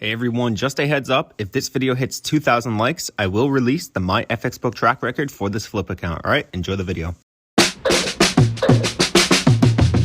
Hey everyone, just a heads up, if this video hits 2,000 likes, I will release the My FX Book track record for this flip account. All right, enjoy the video.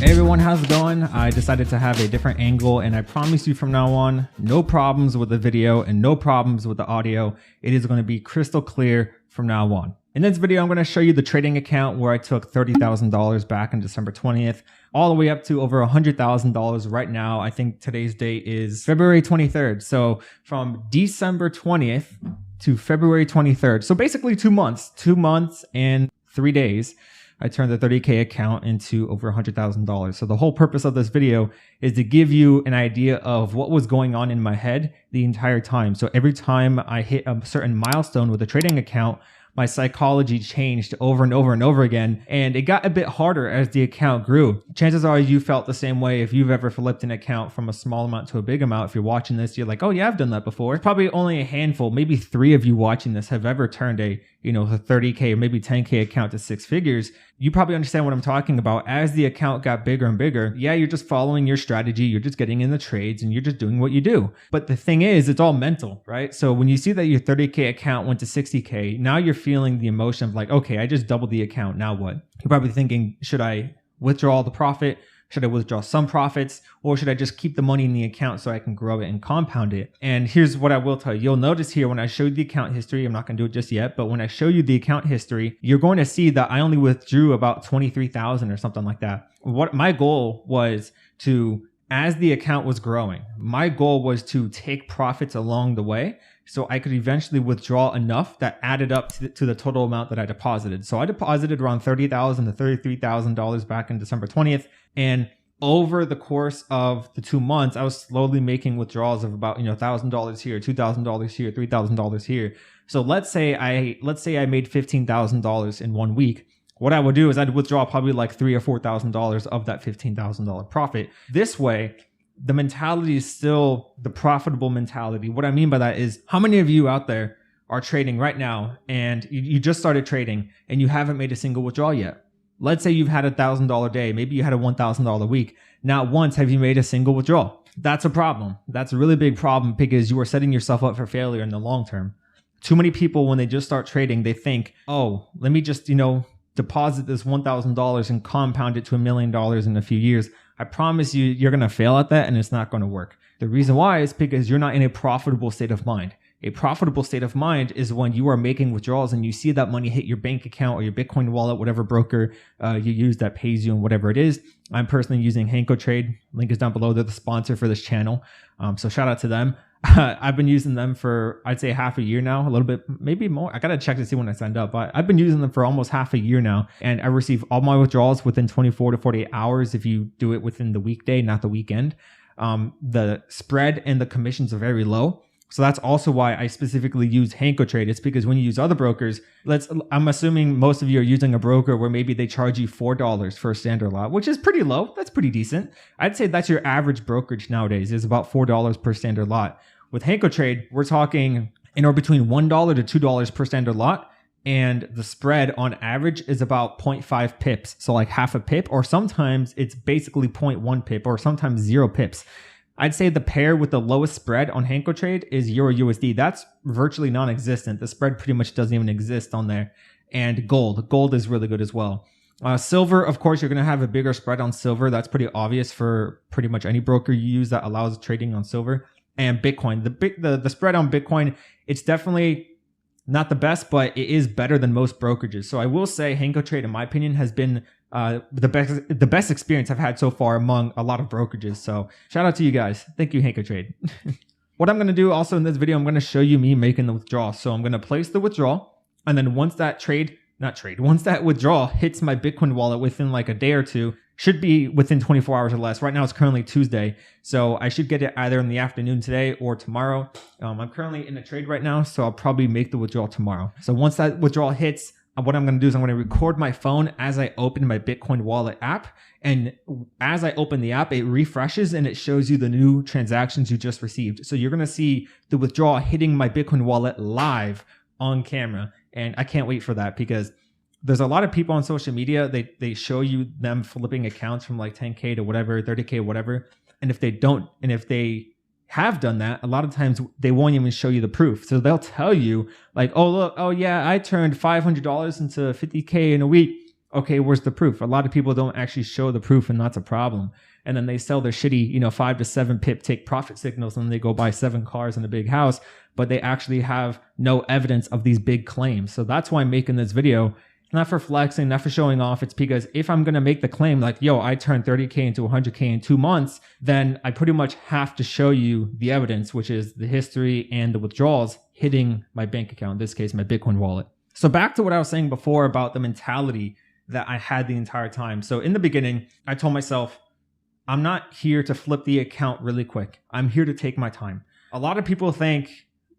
Hey everyone, how's it going? I decided to have a different angle, and I promise you from now on, no problems with the video and no problems with the audio. It is going to be crystal clear from now on. In this video, I'm going to show you the trading account where I took $30,000 back on December 20th, all the way up to over $100,000 right now. I think today's date is February 23rd. So from December 20th to February 23rd. So basically 2 months and 3 days. I turned the 30K account into over $100,000. So the whole purpose of this video is to give you an idea of what was going on in my head the entire time. So every time I hit a certain milestone with a trading account, my psychology changed over and over and over again, and it got a bit harder as the account grew. Chances are you felt the same way if you've ever flipped an account from a small amount to a big amount. If you're watching this, you're like, oh yeah, I've done that before. Probably only a handful, maybe 3 of you watching this have ever turned a 30K or maybe 10K account to 6 figures. You probably understand what I'm talking about. As the account got bigger and bigger, yeah, you're just following your strategy. You're just getting in the trades and you're just doing what you do. But the thing is, it's all mental, right? So when you see that your 30K account went to 60K, now you're feeling the emotion of like, okay, I just doubled the account. Now what? You're probably thinking, should I withdraw all the profit? Should I withdraw some profits, or should I just keep the money in the account so I can grow it and compound it? And here's what I will tell you. You'll notice here when I show you the account history, I'm not going to do it just yet, but when I show you the account history, you're going to see that I only withdrew about 23,000 or something like that. What my goal was to, as the account was growing, my goal was to take profits along the way so I could eventually withdraw enough that added up to the total amount that I deposited. So I deposited around $30,000 to $33,000 back in December 20th. And over the course of the 2 months, I was slowly making withdrawals of about, $1,000 here, $2,000 here, $3,000 here. So let's say I made $15,000 in 1 week. What I would do is I'd withdraw probably like $3,000 or $4,000 of that $15,000 profit. This way, the mentality is still the profitable mentality. What I mean by that is, how many of you out there are trading right now and you just started trading and you haven't made a single withdrawal yet? Let's say you've had $1,000 day. Maybe you had a $1,000 week. Not once have you made a single withdrawal. That's a problem. That's a really big problem because you are setting yourself up for failure in the long term. Too many people, when they just start trading, they think, oh, let me just, deposit this $1,000 and compound it to $1 million in a few years. I promise you, you're going to fail at that and it's not going to work. The reason why is because you're not in a profitable state of mind. A profitable state of mind is when you are making withdrawals and you see that money hit your bank account or your Bitcoin wallet, whatever broker you use that pays you and whatever it is. I'm personally using HankoTrade. Link is down below. They're the sponsor for this channel. So shout out to them. I've been using them for, I'd say, half a year now, a little bit, maybe more. I got to check to see when I signed up, but I've been using them for almost half a year now. And I receive all my withdrawals within 24 to 48 hours if you do it within the weekday, not the weekend. The spread and the commissions are very low. So that's also why I specifically use HankoTrade. It's because when you use other brokers, I'm assuming most of you are using a broker where maybe they charge you $4 for a standard lot, which is pretty low. That's pretty decent. I'd say that's your average brokerage nowadays is about $4 per standard lot. With HankoTrade, we're talking anywhere between $1 to $2 per standard lot. And the spread on average is about 0.5 pips. So like half a pip, or sometimes it's basically 0.1 pip or sometimes 0 pips. I'd say the pair with the lowest spread on HankoTrade is Euro USD. That's virtually non-existent. The spread pretty much doesn't even exist on there. And gold. Gold is really good as well. Silver, of course, you're going to have a bigger spread on silver. That's pretty obvious for pretty much any broker you use that allows trading on silver. And Bitcoin. The spread on Bitcoin, it's definitely not the best, but it is better than most brokerages. So I will say HankoTrade, in my opinion, has been the best experience I've had so far among a lot of brokerages. So shout out to you guys. Thank you, HankoTrade. What I'm going to do also in this video, I'm going to show you me making the withdrawal. So I'm going to place the withdrawal. And then once that withdrawal hits my Bitcoin wallet within like a day or two, should be within 24 hours or less. Right now it's currently Tuesday, so I should get it either in the afternoon today or tomorrow. I'm currently in a trade right now, so I'll probably make the withdrawal tomorrow. So once that withdrawal hits, what I'm going to do is I'm going to record my phone as I open my Bitcoin wallet app. And as I open the app, it refreshes and it shows you the new transactions you just received. So you're going to see the withdrawal hitting my Bitcoin wallet live on camera. And I can't wait for that because there's a lot of people on social media, they show you them flipping accounts from like 10K to whatever, 30K, whatever. And if they have done that, a lot of times they won't even show you the proof. So they'll tell you like, oh, look, oh yeah, I turned $500 into 50K in a week. Okay, where's the proof? A lot of people don't actually show the proof, and that's a problem. And then they sell their shitty, 5 to 7 pip take profit signals, and then they go buy 7 cars and a big house, but they actually have no evidence of these big claims. So that's why I'm making this video. Not for flexing, not for showing off. It's because if I'm going to make the claim like, yo, I turned 30K into 100K in 2 months, then I pretty much have to show you the evidence, which is the history and the withdrawals hitting my bank account, in this case, my Bitcoin wallet. So back to what I was saying before about the mentality that I had the entire time. So in the beginning, I told myself, I'm not here to flip the account really quick. I'm here to take my time. A lot of people think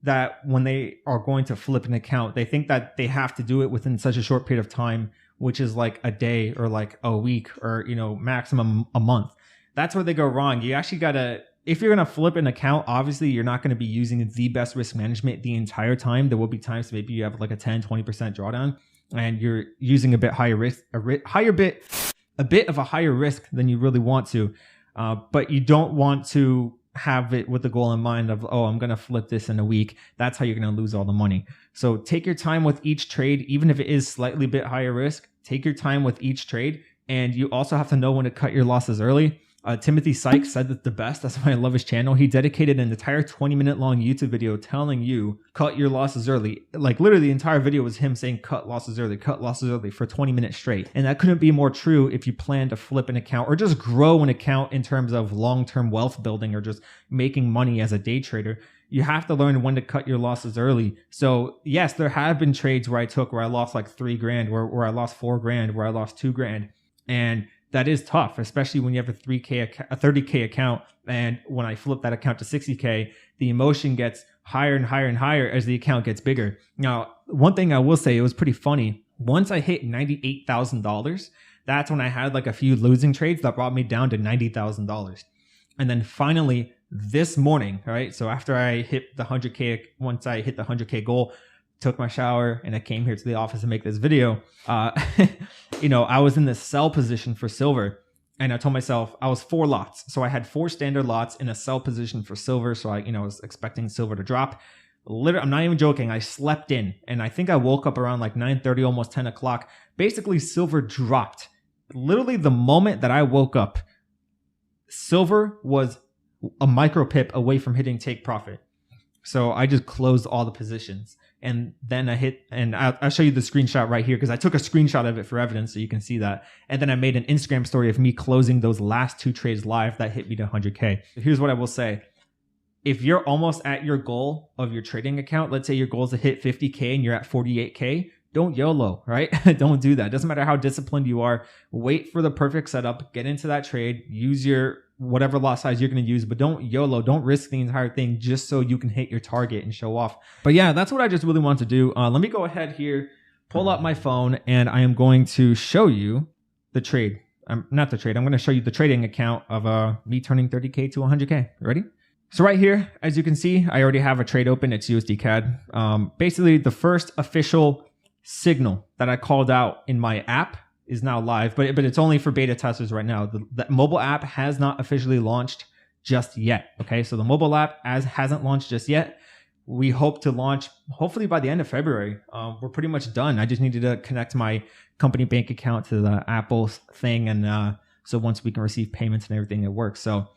that when they are going to flip an account, they think that they have to do it within such a short period of time, which is like a day or like a week or, maximum a month. That's where they go wrong. You actually gotta, if you're gonna flip an account, obviously you're not gonna be using the best risk management the entire time. There will be times maybe you have like a 10, 20% drawdown and you're using a bit higher risk, a bit of a higher risk than you really want to. But you don't want to have it with the goal in mind of, oh, I'm going to flip this in a week. That's how you're going to lose all the money. So take your time with each trade, even if it is slightly bit higher risk, take your time with each trade. And you also have to know when to cut your losses early. Timothy Sykes said that the best. That's why I love his channel. He dedicated an entire 20-minute long YouTube video telling you cut your losses early. Like literally the entire video was him saying cut losses early for 20 minutes straight. And that couldn't be more true if you plan to flip an account or just grow an account in terms of long-term wealth building or just making money as a day trader. You have to learn when to cut your losses early. So yes, there have been trades where I lost like $3,000, where I lost $4,000, where I lost $2,000. And that is tough, especially when you have a 30K account. And when I flip that account to 60K, the emotion gets higher and higher and higher as the account gets bigger. Now, one thing I will say, it was pretty funny. Once I hit $98,000, that's when I had like a few losing trades that brought me down to $90,000. And then finally this morning, right? So after I hit the 100K, once I hit the 100K goal, took my shower and I came here to the office to make this video. I was in this sell position for silver and I told myself I was 4 lots. So I had 4 standard lots in a sell position for silver. So I was expecting silver to drop. Literally, I'm not even joking. I slept in and I think I woke up around like 9:30, almost 10 o'clock. Basically silver dropped. Literally the moment that I woke up, silver was a micro pip away from hitting take profit. So I just closed all the positions. And then I hit, and I'll show you the screenshot right here because I took a screenshot of it for evidence so you can see that. And then I made an Instagram story of me closing those last 2 trades live that hit me to 100K. Here's what I will say. If you're almost at your goal of your trading account, let's say your goal is to hit 50K and you're at 48K, don't YOLO, right? Don't do that. Doesn't matter how disciplined you are. Wait for the perfect setup, get into that trade, use your whatever lot size you're going to use, but don't YOLO, don't risk the entire thing just so you can hit your target and show off. But yeah, that's what I just really want to do. Let me go ahead here, pull up my phone, and I am going to show you the trade. Not the trade. I'm going to show you the trading account of me turning 30K to 100K. Ready? So right here, as you can see, I already have a trade open. It's USD CAD. Basically, the first official signal that I called out in my app is now live, but it's only for beta testers right now. The mobile app has not officially launched just yet. Okay, so the mobile app hasn't launched just yet. We hope to launch hopefully by the end of February. We're pretty much done. I just needed to connect my company bank account to the Apple thing, and so once we can receive payments and everything, it works. So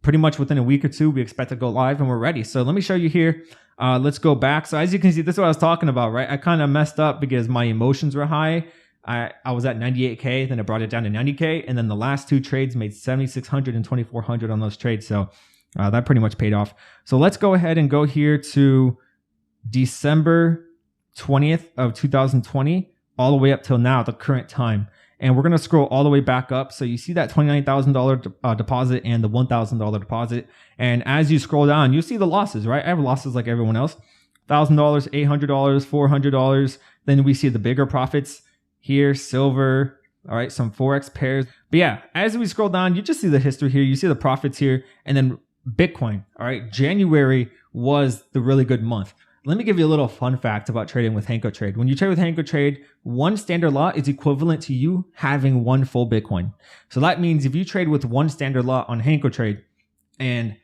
pretty much within a week or 2, we expect to go live and we're ready. So let me show you here. Let's go back. So as you can see, this is what I was talking about, right? I kind of messed up because my emotions were high. I was at 98K, then I brought it down to 90K. And then the last 2 trades made 7,600 and 2,400 on those trades. So that pretty much paid off. So let's go ahead and go here to December 20th of 2020, all the way up till now, the current time. And we're going to scroll all the way back up. So you see that $29,000 deposit and the $1,000 deposit. And as you scroll down, you see the losses, right? I have losses like everyone else. $1,000, $800, $400. Then we see the bigger profits here, silver, all right, some Forex pairs. But yeah, as we scroll down, you just see the history here. You see the profits here. And then Bitcoin, all right, January was the really good month. Let me give you a little fun fact about trading with Hanko Trade. When you trade with Hanko Trade, 1 standard lot is equivalent to you having 1 full Bitcoin. So that means if you trade with 1 standard lot on Hanko Trade, and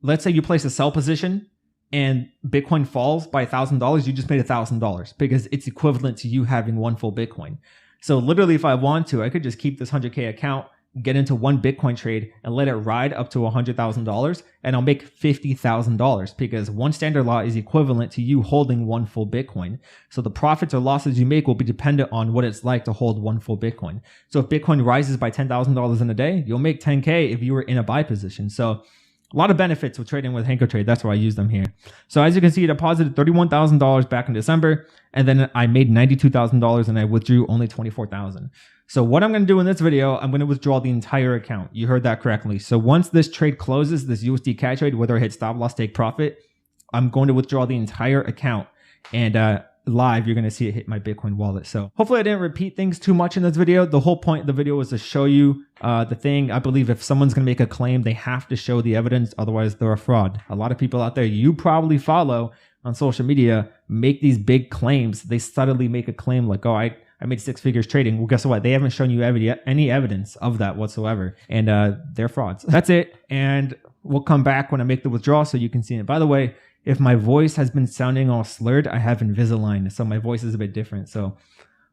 let's say you place a sell position and Bitcoin falls by $1,000, you just made $1,000 because it's equivalent to you having one full Bitcoin. So literally, if I want to, I could just keep this 100K account, get into one Bitcoin trade and let it ride up to $100,000, and I'll make $50,000 because one standard lot is equivalent to you holding one full Bitcoin. So the profits or losses you make will be dependent on what it's like to hold one full Bitcoin. So if Bitcoin rises by $10,000 in a day, you'll make 10K if you were in a buy position. So a lot of benefits with trading with Hanko Trade. That's why I use them here. So as you can see, I deposited $31,000 back in December, and then I made $92,000 and I withdrew only $24,000. So what I'm going to do in this video, I'm going to withdraw the entire account. You heard that correctly. So once this trade closes, this USD CAD trade, whether I hit stop loss, take profit, I'm going to withdraw the entire account, and live, you're going to see it hit my Bitcoin wallet. So hopefully I didn't repeat things too much in this video. The whole point of the video was to show you the thing. I believe if someone's going to make a claim, they have to show the evidence. Otherwise, they're a fraud. A lot of people out there you probably follow on social media make these big claims. They subtly make a claim like, oh, I made 6 figures trading. Well, guess what? They haven't shown you any evidence of that whatsoever. And they're frauds. That's it. And we'll come back when I make the withdrawal so you can see it. By the way, if my voice has been sounding all slurred, I have Invisalign, so my voice is a bit different. So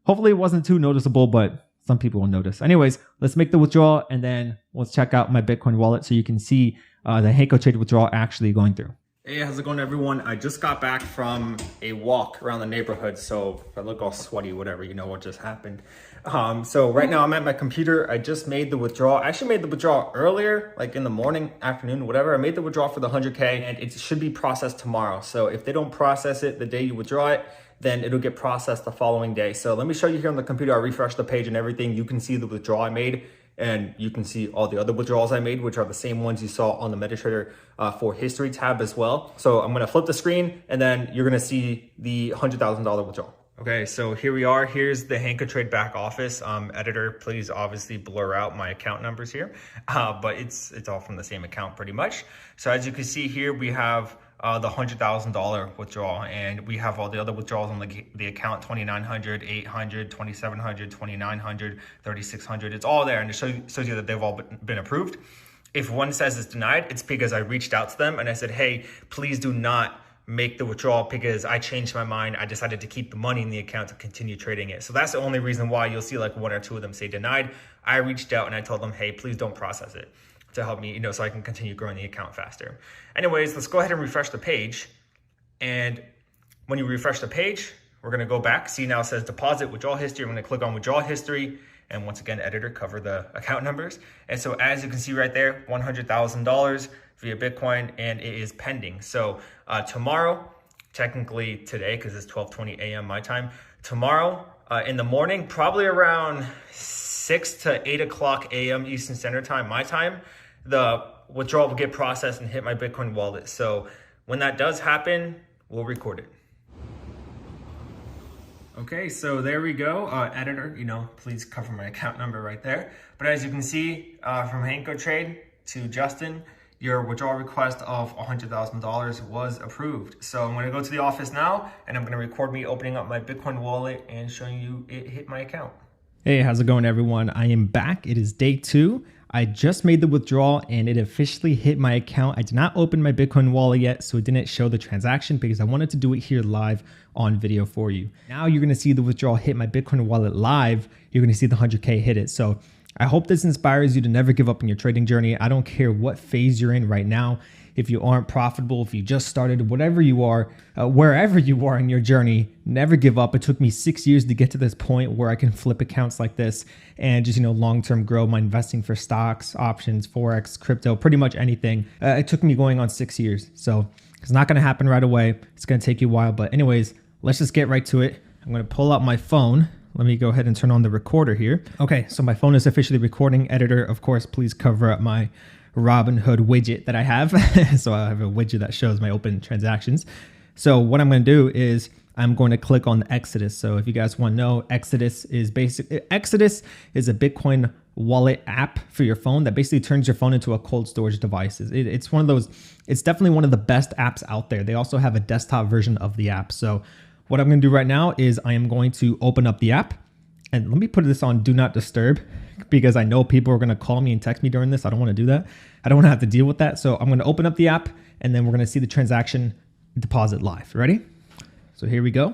hopefully it wasn't too noticeable, but some people will notice. Anyways, let's make the withdrawal and then let's check out my Bitcoin wallet so you can see the Hanko Trade withdrawal actually going through. Hey, how's it going, everyone? I just got back from a walk around the neighborhood, so if I look all sweaty, whatever, you know what just happened. So right now I'm at my computer. I just made the withdrawal. I actually made the withdrawal earlier, like in the morning, afternoon, whatever. I made the withdrawal for the 100K, and it should be processed tomorrow. So if they don't process it the day you withdraw it, then it'll get processed the following day. So let me show you here on the computer. I refresh the page and everything. You can see the withdrawal I made, and you can see all the other withdrawals I made, which are the same ones you saw on the MetaTrader for history tab as well. So I'm gonna flip the screen and then you're gonna see the $100,000 withdrawal. Okay, so here we are. Here's the Hanko Trade back office. Editor, please obviously blur out my account numbers here, but it's all from the same account pretty much. So as you can see here, we have the $100,000 withdrawal, and we have all the other withdrawals on the account: 2,900, 800, 2,700, 2,900, 3,600. It's all there, and it shows you that they've all been approved. If one says it's denied, it's because I reached out to them and I said, hey, please do not make the withdrawal because I changed my mind. I decided to keep the money in the account to continue trading it. So that's the only reason why you'll see like 1 or 2 of them say denied. I reached out and I told them, hey, please don't process it, to help me, so I can continue growing the account faster. Anyways, let's go ahead and refresh the page. And when you refresh the page, we're gonna go back. See, now it says deposit withdrawal history. I'm gonna click on withdrawal history. And once again, editor, cover the account numbers. And so as you can see right there, $100,000 via Bitcoin, and it is pending. So tomorrow, technically today, because it's 12:20 a.m. my time, tomorrow in the morning, probably around 6 to 8 o'clock a.m. Eastern Standard Time, my time, the withdrawal will get processed and hit my Bitcoin wallet. So when that does happen, we'll record it. Okay, so there we go. Editor, please cover my account number right there. But as you can see from Hanko Trade to Justin, your withdrawal request of $100,000 was approved. So I'm gonna go to the office now and I'm gonna record me opening up my Bitcoin wallet and showing you it hit my account. Hey, how's it going, everyone? I am back. It is day 2. I just made the withdrawal and it officially hit my account. I did not open my Bitcoin wallet yet, so it didn't show the transaction because I wanted to do it here live on video for you. Now you're gonna see the withdrawal hit my Bitcoin wallet live. You're gonna see the 100K hit it. So I hope this inspires you to never give up in your trading journey. I don't care what phase you're in right now. If you aren't profitable, if you just started, whatever you are, wherever you are in your journey, never give up. It took me 6 years to get to this point where I can flip accounts like this and just, long-term grow my investing for stocks, options, Forex, crypto, pretty much anything. It took me going on 6 years. So it's not going to happen right away. It's going to take you a while. But anyways, let's just get right to it. I'm going to pull out my phone. Let me go ahead and turn on the recorder here. Okay, so my phone is officially recording. Editor, of course, please cover up my Robinhood widget that I have. So I have a widget that shows my open transactions. So what I'm going to do is I'm going to click on the Exodus. So if you guys want to know, Exodus is a Bitcoin wallet app for your phone that basically turns your phone into a cold storage device. It's one of those, it's definitely one of the best apps out there. They also have a desktop version of the app. So what I'm going to do right now is I am going to open up the app, and let me put this on do not disturb because I know people are going to call me and text me during this. I don't want to do that. I don't want to have to deal with that. So I'm going to open up the app and then we're going to see the transaction deposit live. Ready? So here we go.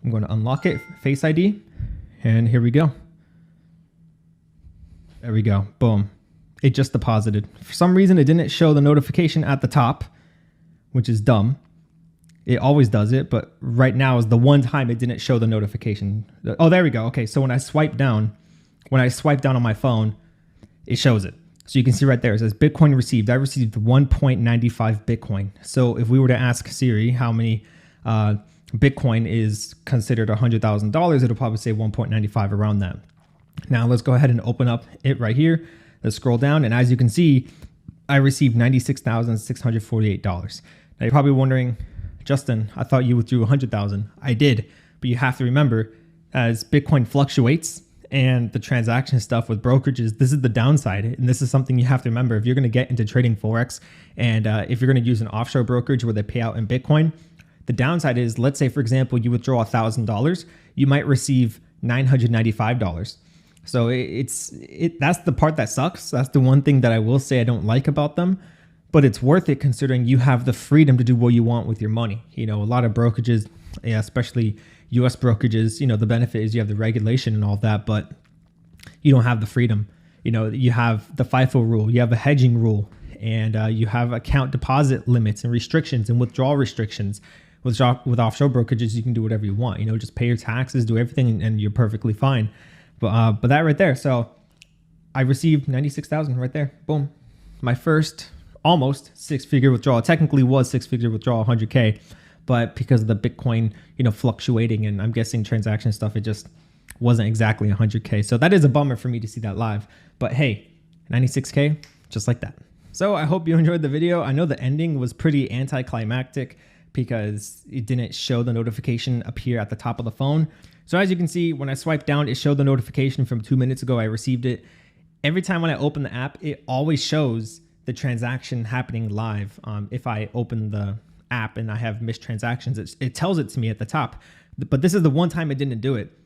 I'm going to unlock it, Face ID, and here we go. There we go. Boom. It just deposited. For some reason, it didn't show the notification at the top, which is dumb. It always does it, but right now is the one time it didn't show the notification. Oh, there we go. Okay, so when I swipe down on my phone, it shows it. So you can see right there, it says Bitcoin received. I received 1.95 Bitcoin. So if we were to ask Siri how many Bitcoin is considered $100,000, it'll probably say 1.95 around that. Now let's go ahead and open up it right here. Let's scroll down, and as you can see, I received $96,648. Now you're probably wondering, Justin, I thought you withdrew 100,000. I did, but you have to remember, as Bitcoin fluctuates and the transaction stuff with brokerages, this is the downside, and this is something you have to remember if you're going to get into trading Forex, and if you're going to use an offshore brokerage where they pay out in Bitcoin. The downside is, let's say for example you withdraw $1,000, you might receive $995. So that's the part that sucks. That's the one thing that I will say I don't like about them, but it's worth it considering you have the freedom to do what you want with your money. You know, a lot of brokerages, yeah, especially US brokerages, you know, the benefit is you have the regulation and all that, but you don't have the freedom. You know, you have the FIFO rule, you have a hedging rule, and you have account deposit limits and restrictions and withdrawal restrictions. With offshore brokerages, you can do whatever you want. You know, just pay your taxes, do everything, and you're perfectly fine. But that right there, so I received 96,000 right there. Boom. My first almost six-figure withdrawal. It technically was six-figure withdrawal, 100K, but because of the Bitcoin, you know, fluctuating and I'm guessing transaction stuff, it just wasn't exactly 100K. So that is a bummer for me to see that live. But hey, 96K, just like that. So I hope you enjoyed the video. I know the ending was pretty anticlimactic because it didn't show the notification appear at the top of the phone. So as you can see, when I swipe down, it showed the notification from 2 minutes ago. I received it. Every time when I open the app, it always shows the transaction happening live. If I open the app and I have missed transactions, it tells it to me at the top. But this is the one time it didn't do it.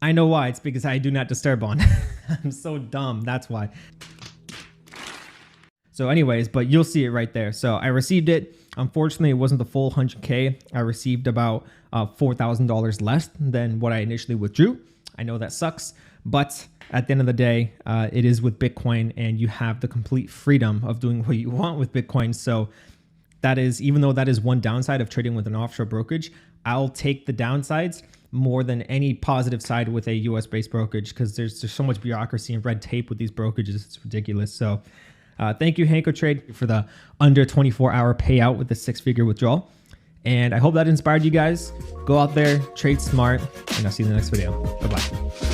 I know why. It's because I do not disturb on. I'm so dumb. That's why. So anyways, but you'll see it right there. So I received it. Unfortunately, it wasn't the full 100K. I received about $4,000 less than what I initially withdrew. I know that sucks, but at the end of the day, it is with Bitcoin and you have the complete freedom of doing what you want with Bitcoin. So that is, even though that is one downside of trading with an offshore brokerage, I'll take the downsides more than any positive side with a US based brokerage because there's so much bureaucracy and red tape with these brokerages. It's ridiculous. So thank you, Hanko Trade, for the under 24-hour payout with the six-figure withdrawal. And I hope that inspired you guys. Go out there, trade smart, and I'll see you in the next video. Bye-bye.